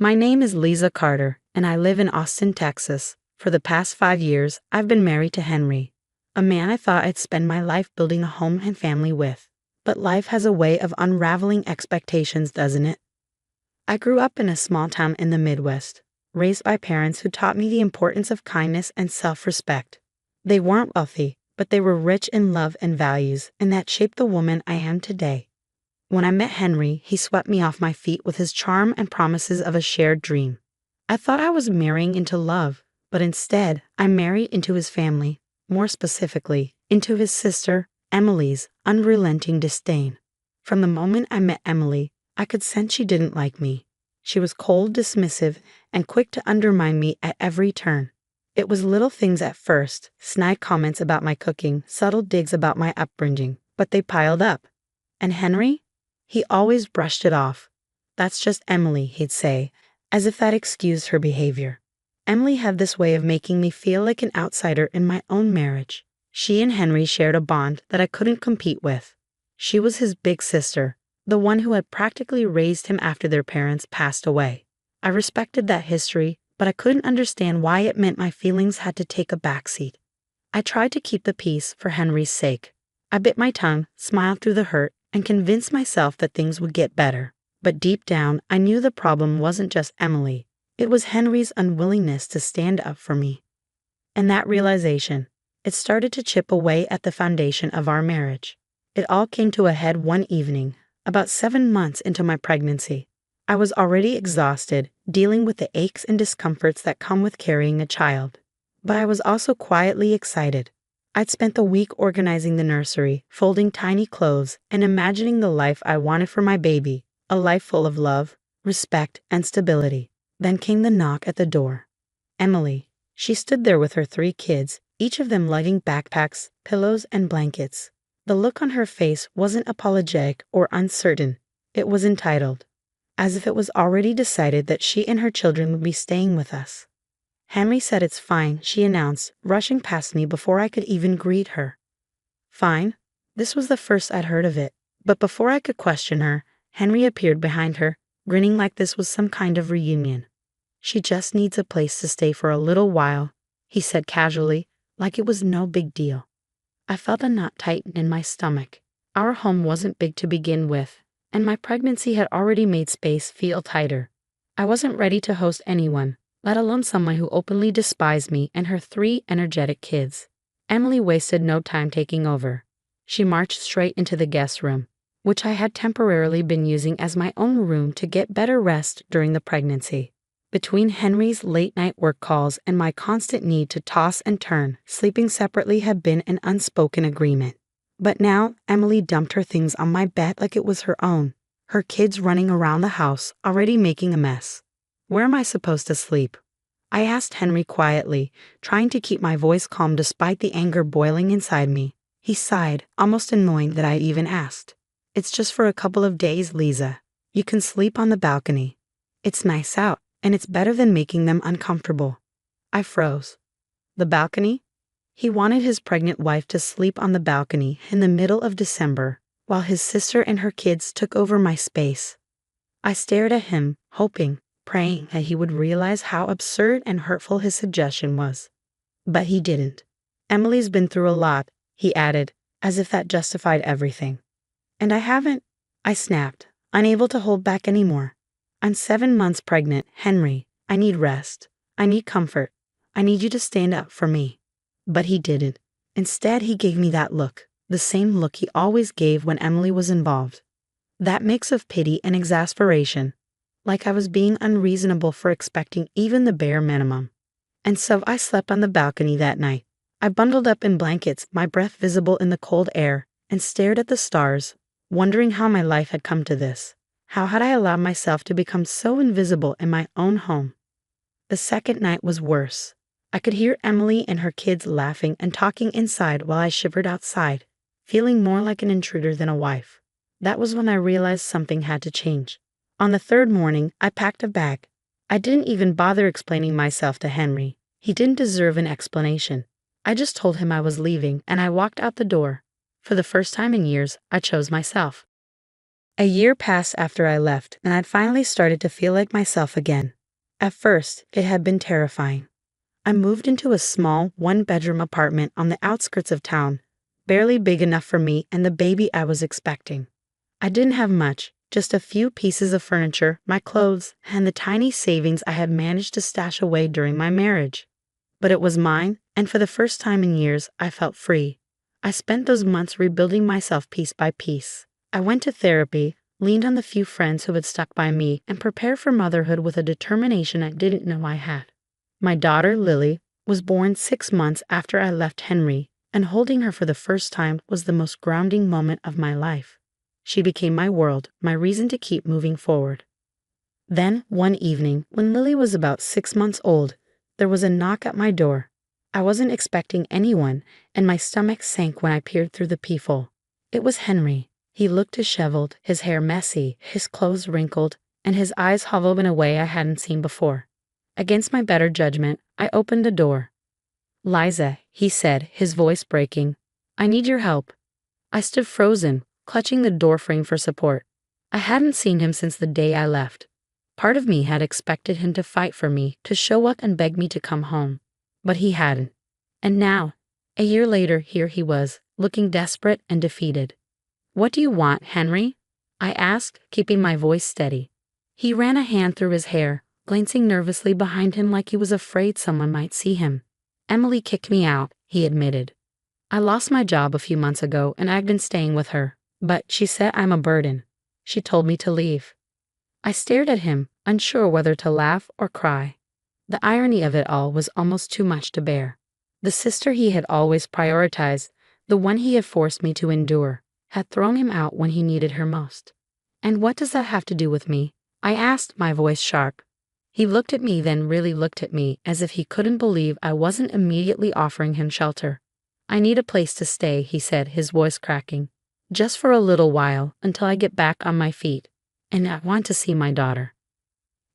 My name is Lisa Carter, and I live in Austin, Texas. For the past 5 years, I've been married to Henry, a man I thought I'd spend my life building a home and family with. But life has a way of unraveling expectations, doesn't it? I grew up in a small town in the Midwest, raised by parents who taught me the importance of kindness and self-respect. They weren't wealthy, but they were rich in love and values, and that shaped the woman I am today. When I met Henry, he swept me off my feet with his charm and promises of a shared dream. I thought I was marrying into love, but instead, I married into his family, more specifically, into his sister, Emily's unrelenting disdain. From the moment I met Emily, I could sense she didn't like me. She was cold, dismissive, and quick to undermine me at every turn. It was little things at first, snide comments about my cooking, subtle digs about my upbringing, but they piled up. And Henry? He always brushed it off. "That's just Emily," he'd say, as if that excused her behavior. Emily had this way of making me feel like an outsider in my own marriage. She and Henry shared a bond that I couldn't compete with. She was his big sister, the one who had practically raised him after their parents passed away. I respected that history, but I couldn't understand why it meant my feelings had to take a backseat. I tried to keep the peace for Henry's sake. I bit my tongue, smiled through the hurt, and convinced myself that things would get better. But deep down, I knew the problem wasn't just Emily. It was Henry's unwillingness to stand up for me. And that realization, it started to chip away at the foundation of our marriage. It all came to a head one evening, about 7 months into my pregnancy. I was already exhausted, dealing with the aches and discomforts that come with carrying a child. But I was also quietly excited. I'd spent the week organizing the nursery, folding tiny clothes, and imagining the life I wanted for my baby, a life full of love, respect, and stability. Then came the knock at the door. Emily. She stood there with her 3 kids, each of them lugging backpacks, pillows, and blankets. The look on her face wasn't apologetic or uncertain. It was entitled, as if it was already decided that she and her children would be staying with us. "Henry said it's fine," she announced, rushing past me before I could even greet her. Fine? This was the first I'd heard of it. But before I could question her, Henry appeared behind her, grinning like this was some kind of reunion. "She just needs a place to stay for a little while," he said casually, like it was no big deal. I felt a knot tighten in my stomach. Our home wasn't big to begin with, and my pregnancy had already made space feel tighter. I wasn't ready to host anyone, let alone someone who openly despised me and her 3 energetic kids. Emily wasted no time taking over. She marched straight into the guest room, which I had temporarily been using as my own room to get better rest during the pregnancy. Between Henry's late-night work calls and my constant need to toss and turn, sleeping separately had been an unspoken agreement. But now, Emily dumped her things on my bed like it was her own, her kids running around the house, already making a mess. "Where am I supposed to sleep?" I asked Henry quietly, trying to keep my voice calm despite the anger boiling inside me. He sighed, almost annoyed that I even asked. "It's just for a couple of days, Lisa. You can sleep on the balcony. It's nice out, and it's better than making them uncomfortable." I froze. The balcony? He wanted his pregnant wife to sleep on the balcony in the middle of December, while his sister and her kids took over my space. I stared at him, hoping, praying that he would realize how absurd and hurtful his suggestion was. But he didn't. "Emily's been through a lot," he added, as if that justified everything. "And I haven't," I snapped, unable to hold back anymore. "I'm 7 months pregnant, Henry. I need rest. I need comfort. I need you to stand up for me." But he didn't. Instead, he gave me that look, the same look he always gave when Emily was involved. That mix of pity and exasperation, like I was being unreasonable for expecting even the bare minimum. And so I slept on the balcony that night. I bundled up in blankets, my breath visible in the cold air, and stared at the stars, wondering how my life had come to this. How had I allowed myself to become so invisible in my own home? The second night was worse. I could hear Emily and her kids laughing and talking inside while I shivered outside, feeling more like an intruder than a wife. That was when I realized something had to change. On the 3rd morning, I packed a bag. I didn't even bother explaining myself to Henry. He didn't deserve an explanation. I just told him I was leaving, and I walked out the door. For the first time in years, I chose myself. A year passed after I left, and I'd finally started to feel like myself again. At first, it had been terrifying. I moved into a small, one-bedroom apartment on the outskirts of town, barely big enough for me and the baby I was expecting. I didn't have much, just a few pieces of furniture, my clothes, and the tiny savings I had managed to stash away during my marriage. But it was mine, and for the first time in years, I felt free. I spent those months rebuilding myself piece by piece. I went to therapy, leaned on the few friends who had stuck by me, and prepared for motherhood with a determination I didn't know I had. My daughter, Lily, was born 6 months after I left Henry, and holding her for the first time was the most grounding moment of my life. She became my world, my reason to keep moving forward. Then, one evening, when Lily was about 6 months old, there was a knock at my door. I wasn't expecting anyone, and my stomach sank when I peered through the peephole. It was Henry. He looked disheveled, his hair messy, his clothes wrinkled, and his eyes hollow in a way I hadn't seen before. Against my better judgment, I opened the door. "Liza," he said, his voice breaking, "I need your help." I stood frozen, clutching the doorframe for support. I hadn't seen him since the day I left. Part of me had expected him to fight for me, to show up and beg me to come home. But he hadn't. And now, a year later, here he was, looking desperate and defeated. "What do you want, Henry?" I asked, keeping my voice steady. He ran a hand through his hair, glancing nervously behind him like he was afraid someone might see him. "Emily kicked me out," he admitted. "I lost my job a few months ago and I've been staying with her, but she said I'm a burden. She told me to leave." I stared at him, unsure whether to laugh or cry. The irony of it all was almost too much to bear. The sister he had always prioritized, the one he had forced me to endure, had thrown him out when he needed her most. "And what does that have to do with me?" I asked, my voice sharp. He looked at me, then really looked at me, as if he couldn't believe I wasn't immediately offering him shelter. "I need a place to stay," he said, his voice cracking. "Just for a little while, until I get back on my feet. And I want to see my daughter."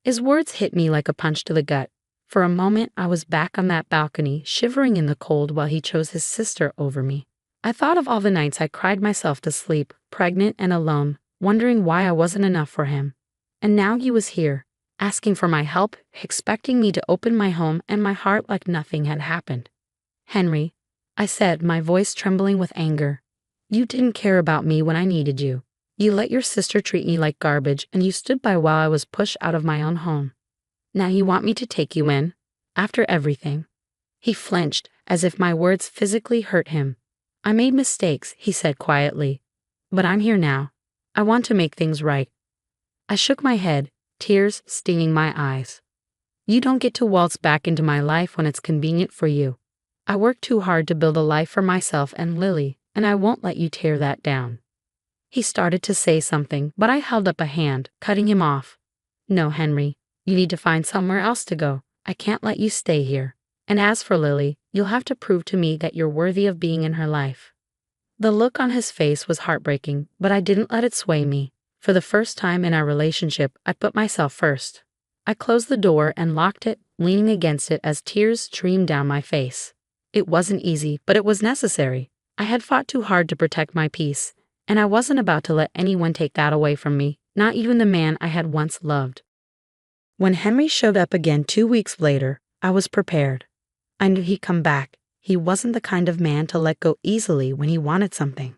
His words hit me like a punch to the gut. For a moment, I was back on that balcony, shivering in the cold while he chose his sister over me. I thought of all the nights I cried myself to sleep, pregnant and alone, wondering why I wasn't enough for him. And now he was here, asking for my help, expecting me to open my home and my heart like nothing had happened. "Henry," I said, my voice trembling with anger, "you didn't care about me when I needed you. You let your sister treat me like garbage, and you stood by while I was pushed out of my own home. Now you want me to take you in? After everything?" He flinched, as if my words physically hurt him. "I made mistakes," he said quietly. "But I'm here now. I want to make things right." I shook my head, tears stinging my eyes. "You don't get to waltz back into my life when it's convenient for you. I worked too hard to build a life for myself and Lily, and I won't let you tear that down." He started to say something, but I held up a hand, cutting him off. "No, Henry, you need to find somewhere else to go. I can't let you stay here. And as for Lily, you'll have to prove to me that you're worthy of being in her life." The look on his face was heartbreaking, but I didn't let it sway me. For the first time in our relationship, I put myself first. I closed the door and locked it, leaning against it as tears streamed down my face. It wasn't easy, but it was necessary. I had fought too hard to protect my peace, and I wasn't about to let anyone take that away from me, not even the man I had once loved. When Henry showed up again 2 weeks later, I was prepared. I knew he'd come back. He wasn't the kind of man to let go easily when he wanted something.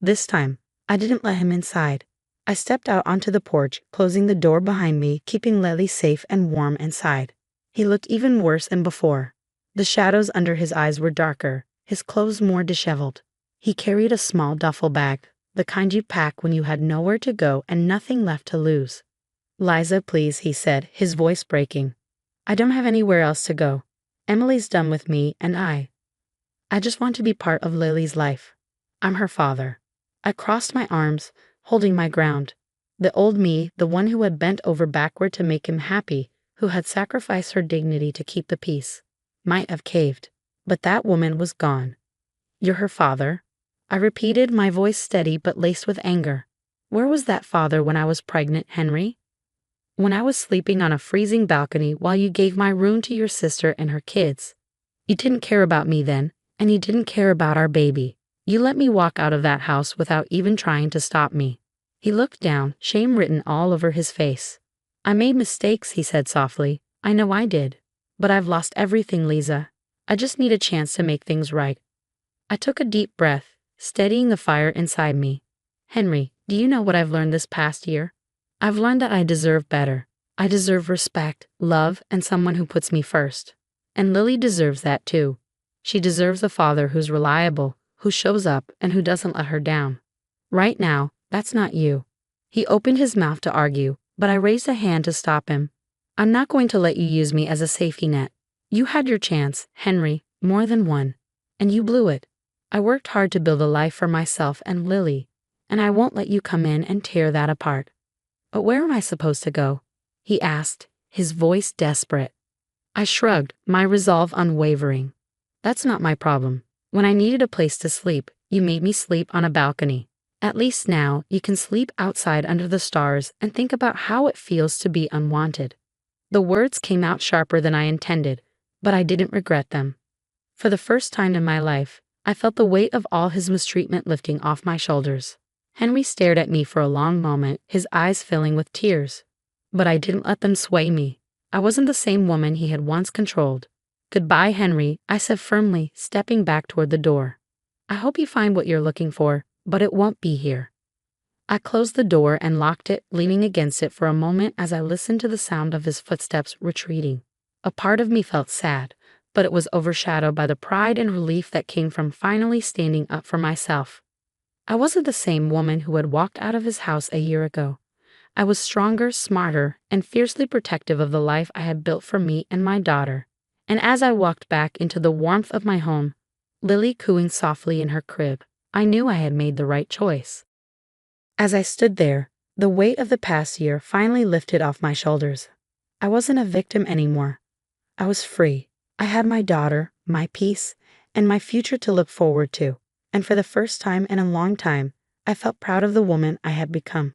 This time, I didn't let him inside. I stepped out onto the porch, closing the door behind me, keeping Lily safe and warm inside. He looked even worse than before. The shadows under his eyes were darker, his clothes more disheveled. He carried a small duffel bag, the kind you pack when you had nowhere to go and nothing left to lose. "Liza, please," he said, his voice breaking. "I don't have anywhere else to go. Emily's done with me, and I just want to be part of Lily's life. I'm her father." I crossed my arms, holding my ground. The old me, the one who had bent over backward to make him happy, who had sacrificed her dignity to keep the peace, might have caved. But that woman was gone. "You're her father?" I repeated, my voice steady but laced with anger. "Where was that father when I was pregnant, Henry? When I was sleeping on a freezing balcony while you gave my room to your sister and her kids? You didn't care about me then, and you didn't care about our baby. You let me walk out of that house without even trying to stop me." He looked down, shame written all over his face. I made mistakes, he said softly. I know I did. But I've lost everything, Lisa. I just need a chance to make things right. I took a deep breath, steadying the fire inside me. Henry, do you know what I've learned this past year? I've learned that I deserve better. I deserve respect, love, and someone who puts me first. And Lily deserves that too. She deserves a father who's reliable, who shows up, and who doesn't let her down. Right now, that's not you. He opened his mouth to argue, but I raised a hand to stop him. I'm not going to let you use me as a safety net. You had your chance, Henry, more than one. And you blew it. I worked hard to build a life for myself and Lily, and I won't let you come in and tear that apart. But where am I supposed to go? He asked, his voice desperate. I shrugged, my resolve unwavering. That's not my problem. When I needed a place to sleep, you made me sleep on a balcony. At least now, you can sleep outside under the stars and think about how it feels to be unwanted. The words came out sharper than I intended, but I didn't regret them. For the first time in my life, I felt the weight of all his mistreatment lifting off my shoulders. Henry stared at me for a long moment, his eyes filling with tears. But I didn't let them sway me. I wasn't the same woman he had once controlled. Goodbye, Henry, I said firmly, stepping back toward the door. I hope you find what you're looking for, but it won't be here. I closed the door and locked it, leaning against it for a moment as I listened to the sound of his footsteps retreating. A part of me felt sad, but it was overshadowed by the pride and relief that came from finally standing up for myself. I wasn't the same woman who had walked out of his house a year ago. I was stronger, smarter, and fiercely protective of the life I had built for me and my daughter. And as I walked back into the warmth of my home, Lily cooing softly in her crib, I knew I had made the right choice. As I stood there, the weight of the past year finally lifted off my shoulders. I wasn't a victim anymore. I was free. I had my daughter, my peace, and my future to look forward to. And for the first time in a long time, I felt proud of the woman I had become.